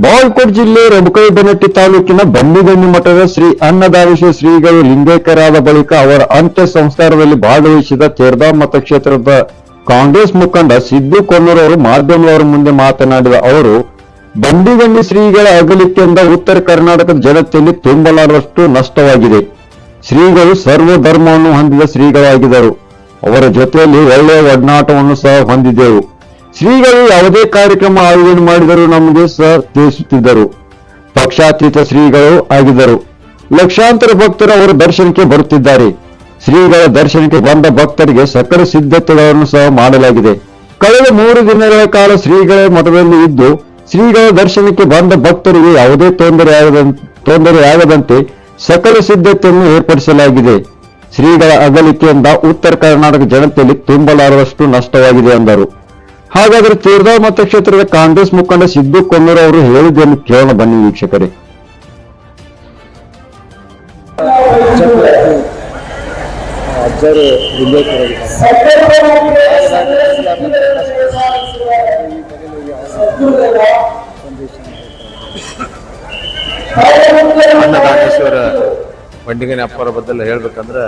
ಬಾಗಲಕೋಟೆ ಜಿಲ್ಲೆ ರಬಕವಿಬನಟ್ಟಿ ತಾಲೂಕಿನ ಬಂಡಿಗಣ್ಣಿ ಮಠದ ಶ್ರೀ ಅನ್ನದಾನೇಶ್ವರ ಶ್ರೀಗಳು ಲಿಂಗೈಕ್ಯರಾದ ಬಳಿಕ ಅವರ ಅಂತ್ಯ ಸಂಸ್ಕಾರದಲ್ಲಿ ಭಾಗವಹಿಸಿದ ತೇರದಾಳ ಮತಕ್ಷೇತ್ರದ ಕಾಂಗ್ರೆಸ್ ಮುಖಂಡ ಸಿದ್ದು ಕೊಣ್ಣೂರ್ ಅವರು ಮಾಧ್ಯಮದವರ ಮುಂದೆ ಮಾತನಾಡಿದ ಅವರು, ಬಂಡಿಗಣ್ಣಿ ಶ್ರೀಗಳ ಅಗಲಿಕೆಯಿಂದ ಉತ್ತರ ಕರ್ನಾಟಕದ ಜನತೆಯಲ್ಲಿ ತುಂಬಲಾರದಷ್ಟು ನಷ್ಟವಾಗಿದೆ. ಶ್ರೀಗಳು ಸರ್ವ ಧರ್ಮವನ್ನು ಹೊಂದಿದ ಶ್ರೀಗಳಾಗಿದ್ದರು. ಅವರ ಜೊತೆಯಲ್ಲಿ ಒಳ್ಳೆಯ ಒಡನಾಟವನ್ನು ಸಹ ಹೊಂದಿದ್ದೆವು. ಶ್ರೀಗಳು ಯಾವುದೇ ಕಾರ್ಯಕ್ರಮ ಆಯೋಜನೆ ಮಾಡಿದರೂ ನಮಗೆ ಸಹ ತಿಳಿಸುತ್ತಿದ್ದರು. ಪಕ್ಷಾತೀತ ಶ್ರೀಗಳು ಆಗಿದ್ದರು. ಲಕ್ಷಾಂತರ ಭಕ್ತರು ಅವರ ದರ್ಶನಕ್ಕೆ ಬರುತ್ತಿದ್ದಾರೆ. ಶ್ರೀಗಳ ದರ್ಶನಕ್ಕೆ ಬಂದ ಭಕ್ತರಿಗೆ ಸಕಲ ಸಿದ್ಧತೆಗಳನ್ನು ಸಹ ಮಾಡಲಾಗಿದೆ. ಕಳೆದ 3 ದಿನಗಳ ಕಾಲ ಶ್ರೀಗಳ ಮಠದಲ್ಲಿ ಇದ್ದು ಶ್ರೀಗಳ ದರ್ಶನಕ್ಕೆ ಬಂದ ಭಕ್ತರಿಗೆ ಯಾವುದೇ ತೊಂದರೆಯಾಗದಂತೆ ಸಕಲ ಸಿದ್ಧತೆಯನ್ನು ಏರ್ಪಡಿಸಲಾಗಿದೆ. ಶ್ರೀಗಳ ಅಗಲಿಕೆಯಿಂದ ಉತ್ತರ ಕರ್ನಾಟಕ ಜನತೆಯಲ್ಲಿ ತುಂಬಲಾರದಷ್ಟು ನಷ್ಟವಾಗಿದೆ ಎಂದರು. ಹಾಗಾದರೆ ತೇರದಾಳ ಮತಕ್ಷೇತ್ರದ ಕಾಂಗ್ರೆಸ್ ಮುಖಂಡ ಸಿದ್ದು ಕೊಣ್ಣೂರ್ ಅವರು ಹೇಳಿದ್ದನ್ನು ಕೇಳೋಣ ಬನ್ನಿ ವೀಕ್ಷಕರೇ. ಅನ್ನದಾನೇಶ್ವರ ಬಂಡಿಗಣ್ಣಿ ಅಪ್ಪರ ಬದಲು ಹೇಳ್ಬೇಕಂದ್ರೆ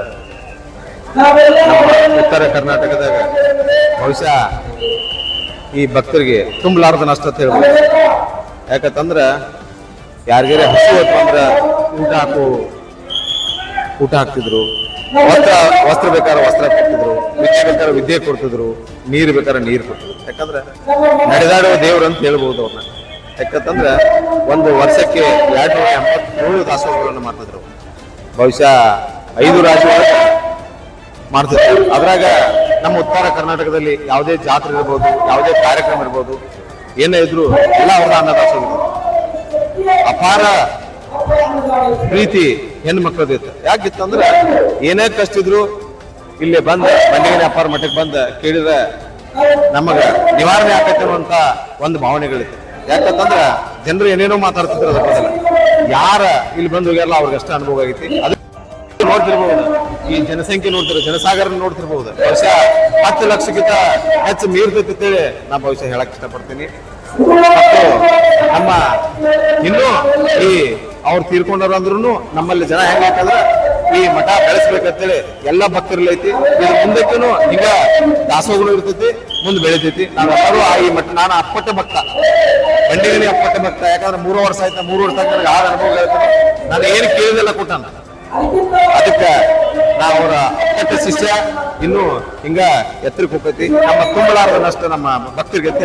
ಉತ್ತರ ಕರ್ನಾಟಕದಾಗ ಬಹುಶಃ ಈ ಭಕ್ತರಿಗೆ ತುಂಬಲಾರದ ನಷ್ಟ ಅಂತ ಹೇಳ್ಬೋದು. ಯಾಕಂತಂದ್ರ ಯಾರಿಗಾರ ಹಸು ಅಂತಂದ್ರ ಊಟ ಹಾಕ್ತಿದ್ರು, ವಸ್ತ್ರ ಬೇಕಾದ್ರೆ ವಸ್ತ್ರ ಕೊಡ್ತಿದ್ರು, ವಿದ್ಯೆ ಬೇಕಾದ್ರೆ ವಿದ್ಯೆ ಕೊಡ್ತಿದ್ರು, ನೀರು ಬೇಕಾದ್ರೆ ನೀರು ಕೊಡ್ತಿದ್ರು. ಯಾಕಂದ್ರೆ ನಡೆದಾಡುವ ದೇವ್ರು ಅಂತ ಹೇಳ್ಬೋದು ಅವ್ರನ್ನ. ಯಾಕಂತಂದ್ರೆ ಒಂದು ವರ್ಷಕ್ಕೆ 287 ದಾಸೋಹಗಳನ್ನು ಮಾಡ್ತಿದ್ರು. ಬಹುಶಃ 5 ರಾಜ್ಯಗಳು ಮಾಡ್ತಿದ್ರು. ಅದ್ರಾಗ ನಮ್ಮ ಉತ್ತರ ಕರ್ನಾಟಕದಲ್ಲಿ ಯಾವುದೇ ಜಾತ್ರೆ ಇರ್ಬೋದು, ಯಾವುದೇ ಕಾರ್ಯಕ್ರಮ ಇರ್ಬೋದು, ಏನೇ ಇದ್ರು ಎಲ್ಲ ಅವ್ರ ಅನ್ನದಾಸೋಹ. ಅಪಾರ ಪ್ರೀತಿ ಹೆಣ್ಣು ಮಕ್ಕಳದಿತ್ತು. ಯಾಕಿತ್ತಂದ್ರೆ ಏನೇ ಕಷ್ಟ ಇದ್ರು ಇಲ್ಲಿ ಬಂದ ಬಂಡಿಗಣ್ಣಿ ಅಪ್ಪಾರ ಮಠಕ್ಕೆ ಬಂದ ಕೇಳಿದ್ರೆ ನಮಗ ನಿವಾರಣೆ ಆಕೈತೆ ಅನ್ನುವಂತ ಒಂದು ಭಾವನೆಗಳಿತ್ತು. ಯಾಕಂತಂದ್ರ ಜನರು ಏನೇನೋ ಮಾತಾಡ್ತಿದ್ರು. ಅದ್ರ ಬದಲ ಯಾರ ಇಲ್ಲಿ ಬಂದು ಹೋಗ್ಯಾರಲ್ಲ ಅವ್ರಿಗಷ್ಟ ಅನುಭವ ಆಗೈತಿ. ಅದು ನೋಡ್ತಿರ್ಬಹುದು, ಈ ಜನಸಂಖ್ಯೆ ನೋಡ್ತಿರೋ ಜನಸಾಗರ ನೋಡ್ತಿರ್ಬಹುದು. ಬಹುಶಃ 10 ಲಕ್ಷಕ್ಕಿಂತ ಹೆಚ್ಚು ಮೀರ್ತೈತಿ ಅಂತೇಳಿ ನಾ ಬಹುಶಃ ಹೇಳಕ್ ಇಷ್ಟಪಡ್ತೀನಿ. ಮತ್ತು ನಮ್ಮ ಇನ್ನೂ ಈ ಅವ್ರು ತೀರ್ಕೊಂಡವ್ರು ಅಂದ್ರೂ ನಮ್ಮಲ್ಲಿ ಜನ ಹೆಂಗಂದ್ರೆ ಈ ಮಠ ಬೆಳೆಸ್ಬೇಕಂತೇಳಿ ಎಲ್ಲ ಭಕ್ತರಲ್ಲೈತಿ. ಇದು ಮುಂದಕ್ಕೂ ಈಗ ದಾಸೋಹಗಳು ಇರ್ತೈತಿ, ಮುಂದೆ ಬೆಳಿತೈತಿ. ನಾವೆಲ್ಲರೂ ಈ ಮಠ, ನಾನು ಅಪ್ಪಟ ಭಕ್ತ, ಬಂಡಿಗಣ್ಣಿ ಅಪ್ಪಟ ಭಕ್ತ. ಯಾಕಂದ್ರೆ 3 ವರ್ಷ ಆಯ್ತು, 3 ವರ್ಷ ಆಯ್ತು ನನಗೆ ಆದ ಅನುಭವ ಹೇಳ್ತೀನಿ. ನಾನು ಏನು ಕೇಳಿದೆಲ್ಲ ಕೊಟ್ಟಾನ. ಅದಕ್ಕೆ ನಾ ಅವರ ಅಪ್ಪಟ ಶಿಷ್ಯ. ಇನ್ನು ಹಿಂಗ ಎತ್ತರಕ್ಕೆ ಹೋಗ್ತೈತಿ. ನಮ್ಮ ತುಂಬಲಾರದ ನಷ್ಟ ನಮ್ಮ ಭಕ್ತರಿಗೆ ಅಂತ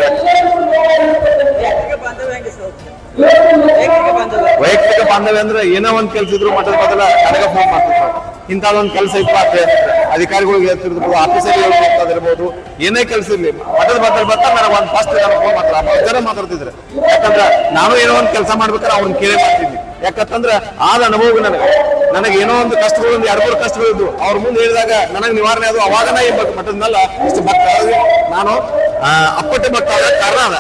ವೈಯಕ್ತಿಕ ಬಾಂಧವ್ಯ ಅಂದ್ರೆ ಏನೋ ಒಂದ್ ಕೆಲಸ ಇದ್ರು ಮಠದ ಬದಲ ನನಗ ಫೋನ್ ಮಾಡ್ತಿರ್ತಾವ. ಇಂಥದೊಂದು ಕೆಲಸ ಇಪ್ಪ ಅಧಿಕಾರಿಗಳಿಗೆ ಹೇಳ್ತಿರ್ಬೋದು, ಆಫೀಸಲ್ಲಿ ಹೇಳ್ತಿರ್ಬೋದು, ಏನೇ ಕೆಲಸ ಇರ್ಲಿ ಮಠದ ಬದಲು ಬರ್ತಾ ನನಗೆ ಒಂದು ಫಸ್ಟ್ ಫೋನ್ ಮಾಡ್ತಾರೆ. ಜನ ಮಾತಾಡ್ತಿದ್ರು. ಯಾಕಂದ್ರೆ ನಾನು ಏನೋ ಒಂದು ಕೆಲಸ ಮಾಡ್ಬೇಕಾದ್ರೆ ಅವ್ರನ್ನ ಕೇಳೇ ಮಾಡ್ತಿದ್ವಿ. ಯಾಕಂತಂದ್ರೆ ಆದ ಅನುಭವ ನನಗೆ ಏನೋ ಒಂದು ಕಷ್ಟಗಳು, 2-3 ಕಷ್ಟಗಳಿದ್ದು ಅವ್ರ ಮುಂದೆ ಹೇಳಿದಾಗ ನನಗೆ ನಿವಾರಣೆ ಅದು. ಅವಾಗ ನಾ ಈ ಮಠದ ಮೇಲೆ ಇಷ್ಟು ಭಕ್ತ ನಾನು ಅಪ್ಪಟ್ಟೆ ಭಕ್ತ ಆದ ಕಾರಣ ಅದ.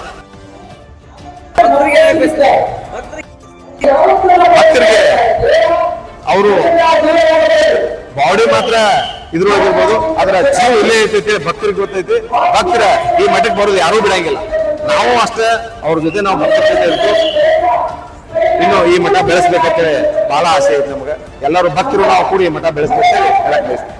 ಭಕ್ತರಿಗೆ ಅವರು ಬಾಡಿ ಮಾತ್ರ ಇದ್ರೊಳಗಿರ್ಬೋದು, ಅದರ ಜೀವ ಇಲ್ಲೇ ಐತೈತಿ. ಭಕ್ತರಿಗೆ ಗೊತ್ತೈತಿ. ಭಕ್ತರ ಈ ಮಠಕ್ಕೆ ಬರೋದು ಯಾರೂ ಬಿಡಂಗಿಲ್ಲ. ನಾವು ಅಷ್ಟೇ ಅವ್ರ ಜೊತೆ ನಾವು ಭಕ್ತರ ಜೊತೆ ಇರ್ತೀವಿ. ಇನ್ನು ಈ ಮಠ ಬೆಳೆಸ್ಬೇಕಂತೇಳಿ ಬಹಳ ಆಸೆ ಐತಿ ನಮ್ಗೆ. ಎಲ್ಲರೂ ಭಕ್ತರು ನಾವು ಕೂಡಿ ಈ ಮಠ ಬೆಳೆಸ್ಬೇಕಂತೇಳಿ ಹೇಳಕ್ ಬಯಸ್ತೀವಿ.